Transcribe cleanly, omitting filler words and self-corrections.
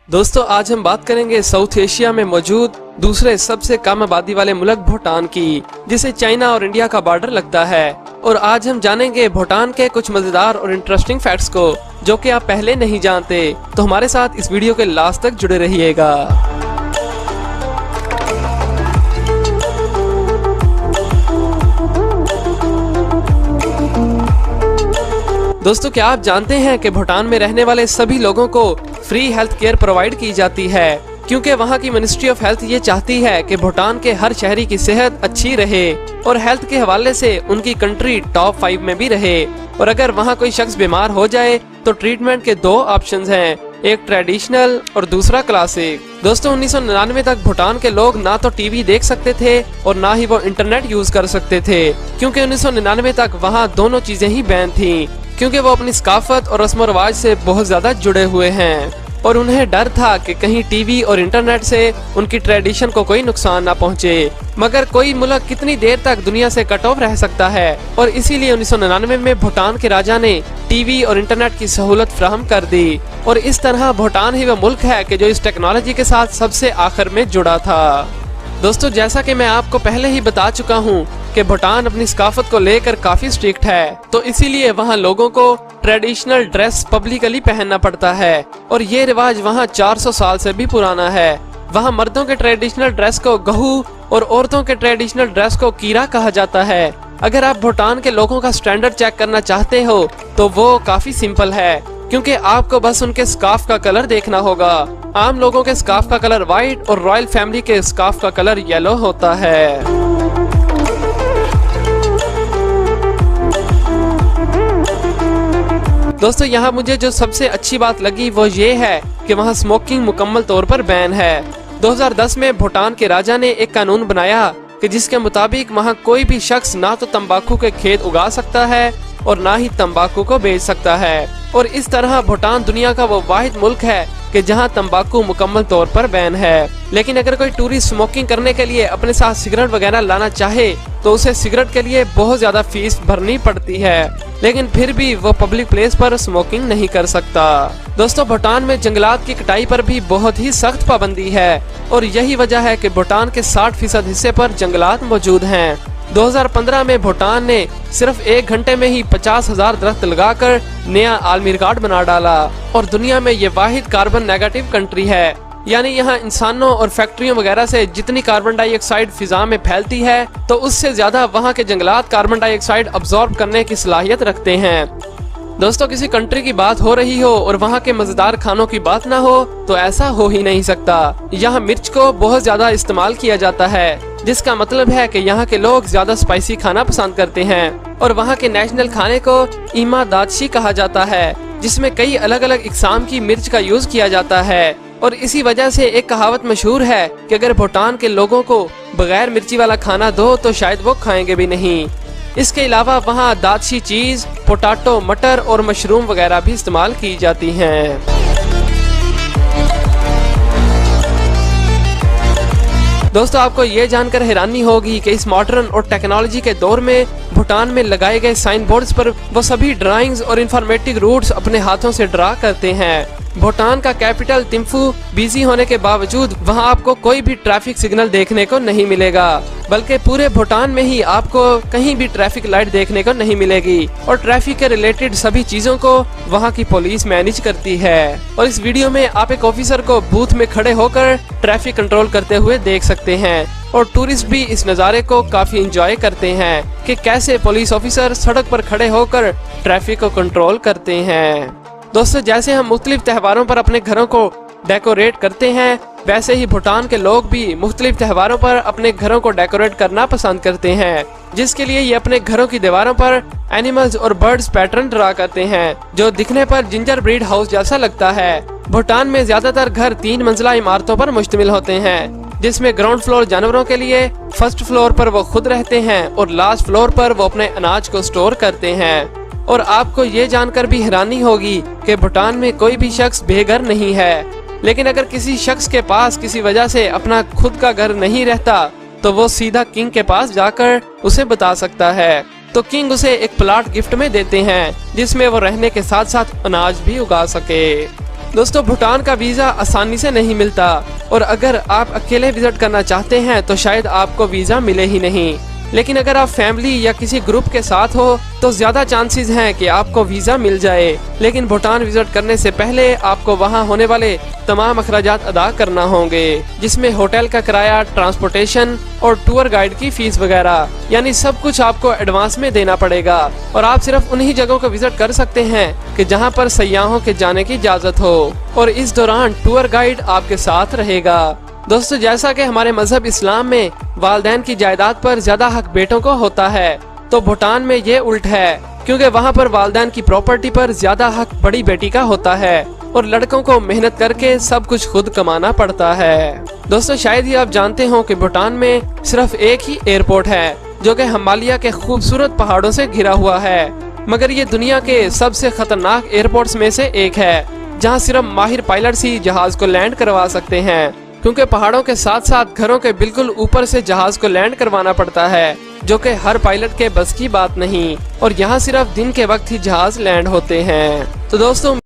दोस्तों आज हम बात करेंगे साउथ एशिया में मौजूद दूसरे सबसे कम आबादी वाले मुल्क भूटान की, जिसे चाइना और इंडिया का बॉर्डर लगता है। और आज हम जानेंगे भूटान के कुछ मजेदार और इंटरेस्टिंग फैक्ट्स को जो कि आप पहले नहीं जानते। तो हमारे साथ इस वीडियो के लास्ट तक जुड़े रहिएगा। दोस्तों क्या आप जानते हैं कि भूटान में रहने वाले सभी लोगों को फ्री हेल्थ केयर प्रोवाइड की जाती है, क्योंकि वहां की मिनिस्ट्री ऑफ हेल्थ ये चाहती है कि भूटान के हर शहरी की सेहत अच्छी रहे और हेल्थ के हवाले से उनकी कंट्री टॉप 5 में भी रहे। और अगर वहां कोई शख्स बीमार हो जाए तो ट्रीटमेंट के 2 ऑप्शंस हैं, एक ट्रेडिशनल और दूसरा क्लासिक। दोस्तों 1999 तक भूटान के लोग ना तो टीवी देख सकते थे और ना ही वो इंटरनेट यूज कर सकते थे, क्योंकि 1999 तक वहाँ दोनों चीजें ही बैन थी, क्योंकि वो अपनी सकाफत और रस्म रिवाज से बहुत ज्यादा जुड़े हुए हैं और उन्हें डर था कि कहीं टीवी और इंटरनेट से उनकी ट्रेडिशन को कोई नुकसान ना पहुंचे। मगर कोई मुल्क कितनी देर तक दुनिया से कट ऑफ रह सकता है, और इसीलिए 1999 में भूटान के राजा ने टीवी और इंटरनेट की सहूलत फ्राहम कर दी। और इस तरह भूटान ही वह मुल्क है कि जो इस टेक्नोलॉजी के साथ सबसे आखिर में जुड़ा था। दोस्तों जैसा कि मैं आपको पहले ही बता चुका हूँ कि भूटान अपनी सकाफत को लेकर काफी स्ट्रिक्ट है, तो इसीलिए वहाँ लोगों को ट्रेडिशनल ड्रेस पब्लिकली पहनना पड़ता है और ये रिवाज वहाँ 400 साल से भी पुराना है। वहाँ मर्दों के ट्रेडिशनल ड्रेस को गहू और औरतों के ट्रेडिशनल ड्रेस को कीरा कहा जाता है। अगर आप भूटान के लोगों का स्टैंडर्ड चेक करना चाहते हो तो वो काफी सिंपल है, क्योंकि आपको बस उनके स्कार्फ का कलर देखना होगा। आम लोगों के स्कार्फ का कलर व्हाइट और रॉयल फैमिली के स्कार्फ का कलर येलो होता है। दोस्तों यहाँ मुझे जो सबसे अच्छी बात लगी वो ये है कि वहाँ स्मोकिंग मुकम्मल तौर पर बैन है। 2010 में भूटान के राजा ने एक कानून बनाया कि जिसके मुताबिक वहाँ कोई भी शख्स ना तो तंबाकू के खेत उगा सकता है और ना ही तंबाकू को बेच सकता है। और इस तरह भूटान दुनिया का वो वाहिद मुल्क है कि जहां तंबाकू मुकम्मल तौर पर बैन है। लेकिन अगर कोई टूरिस्ट स्मोकिंग करने के लिए अपने साथ सिगरेट वगैरह लाना चाहे तो उसे सिगरेट के लिए बहुत ज्यादा फीस भरनी पड़ती है, लेकिन फिर भी वो पब्लिक प्लेस पर स्मोकिंग नहीं कर सकता। दोस्तों भूटान में जंगलात की कटाई पर भी बहुत ही सख्त पाबंदी है और यही वजह है कि भूटान के 60% हिस्से पर जंगलात मौजूद हैं। 2015 में भूटान ने सिर्फ 1 घंटे में ही 50,000 दरख्त लगाकर नया आलमी रिकॉर्ड बना डाला और दुनिया में ये वाहिद कार्बन नेगेटिव कंट्री है। यानी यहाँ इंसानों और फैक्ट्रियों वगैरह से जितनी कार्बन डाइऑक्साइड फिजा में फैलती है तो उससे ज्यादा वहाँ के जंगलात कार्बन डाइऑक्साइड अब्सॉर्ब करने की सलाहियत रखते हैं। दोस्तों किसी कंट्री की बात हो रही हो और वहाँ के मजेदार खानों की बात ना हो तो ऐसा हो ही नहीं सकता। यहाँ मिर्च को बहुत ज्यादा इस्तेमाल किया जाता है, जिसका मतलब है कि यहाँ के लोग ज्यादा स्पाइसी खाना पसंद करते हैं। और वहाँ के नेशनल खाने को ईमा दादशी कहा जाता है, जिसमें कई अलग अलग इकसाम की मिर्च का यूज किया जाता है। और इसी वजह से एक कहावत मशहूर है कि अगर भूटान के लोगों को बगैर मिर्ची वाला खाना दो तो शायद वो खाएंगे भी नहीं। इसके अलावा वहाँ दादशी चीज, पोटैटो, मटर और मशरूम वगैरह भी इस्तेमाल की जाती हैं। दोस्तों आपको ये जानकर हैरानी होगी कि इस मॉडर्न और टेक्नोलॉजी के दौर में भूटान में लगाए गए साइन बोर्ड्स पर वो सभी ड्राइंग्स और इंफॉर्मेटिव रूट्स अपने हाथों से ड्रा करते हैं। भूटान का कैपिटल थिम्फू बिजी होने के बावजूद वहां आपको कोई भी ट्रैफिक सिग्नल देखने को नहीं मिलेगा, बल्कि पूरे भूटान में ही आपको कहीं भी ट्रैफिक लाइट देखने को नहीं मिलेगी और ट्रैफिक के रिलेटेड सभी चीजों को वहां की पुलिस मैनेज करती है। और इस वीडियो में आप एक ऑफिसर को बूथ में खड़े होकर ट्रैफिक कंट्रोल करते हुए देख सकते हैं और टूरिस्ट भी इस नज़ारे को काफी इंजॉय करते हैं कि कैसे पुलिस ऑफिसर सड़क पर खड़े होकर ट्रैफिक को कंट्रोल करते हैं। दोस्तों जैसे हम मुख्तलिफ त्योहारों पर अपने घरों को डेकोरेट करते हैं, वैसे ही भूटान के लोग भी मुख्तलिफ त्योहारों पर अपने घरों को डेकोरेट करना पसंद करते हैं, जिसके लिए ये अपने घरों की दीवारों पर एनिमल्स और बर्ड्स पैटर्न ड्रा करते हैं जो दिखने पर जिंजर ब्रीड हाउस जैसा लगता है। भूटान में ज्यादातर घर 3 मंजिला इमारतों पर मुश्तमिल होते हैं, जिसमें ग्राउंड फ्लोर जानवरों के लिए, फर्स्ट फ्लोर पर वो खुद रहते हैं और लास्ट फ्लोर पर वो अपने अनाज को स्टोर करते हैं। और आपको ये जानकर भी हैरानी होगी कि भूटान में कोई भी शख्स बेघर नहीं है, लेकिन अगर किसी शख्स के पास किसी वजह से अपना खुद का घर नहीं रहता तो वो सीधा किंग के पास जाकर उसे बता सकता है। तो किंग उसे एक प्लॉट गिफ्ट में देते हैं जिसमें वो रहने के साथ साथ अनाज भी उगा सके। दोस्तों भूटान का वीजा आसानी से नहीं मिलता और अगर आप अकेले विजिट करना चाहते हैं तो शायद आपको वीजा मिले ही नहीं। लेकिन अगर आप फैमिली या किसी ग्रुप के साथ हो तो ज्यादा चांसेस हैं कि आपको वीजा मिल जाए। लेकिन भूटान विजिट करने से पहले आपको वहां होने वाले तमाम अखराजात अदा करना होंगे, जिसमें होटल का किराया, ट्रांसपोर्टेशन और टूर गाइड की फीस वगैरह, यानी सब कुछ आपको एडवांस में देना पड़ेगा। और आप सिर्फ उन्हीं जगहों को विजिट कर सकते हैं कि जहां पर सयाहों के जाने की इजाजत हो और इस दौरान टूर गाइड आपके साथ रहेगा। दोस्तों जैसा कि हमारे मजहब इस्लाम में वालिदैन की जायदाद पर ज्यादा हक बेटों को होता है, तो भूटान में ये उल्ट है, क्योंकि वहाँ पर वालिदैन की प्रॉपर्टी पर ज्यादा हक बड़ी बेटी का होता है और लड़कों को मेहनत करके सब कुछ खुद कमाना पड़ता है। दोस्तों शायद ही आप जानते हो कि भूटान में सिर्फ एक ही एयरपोर्ट है जो कि हिमालय के खूबसूरत पहाड़ों से घिरा हुआ है, मगर ये दुनिया के सबसे खतरनाक एयरपोर्ट्स में से एक है, जहाँ सिर्फ माहिर पायलट ही जहाज को लैंड करवा सकते हैं, क्योंकि पहाड़ों के साथ साथ घरों के बिल्कुल ऊपर से जहाज को लैंड करवाना पड़ता है, जो कि हर पायलट के बस की बात नहीं। और यहाँ सिर्फ दिन के वक्त ही जहाज लैंड होते हैं। तो दोस्तों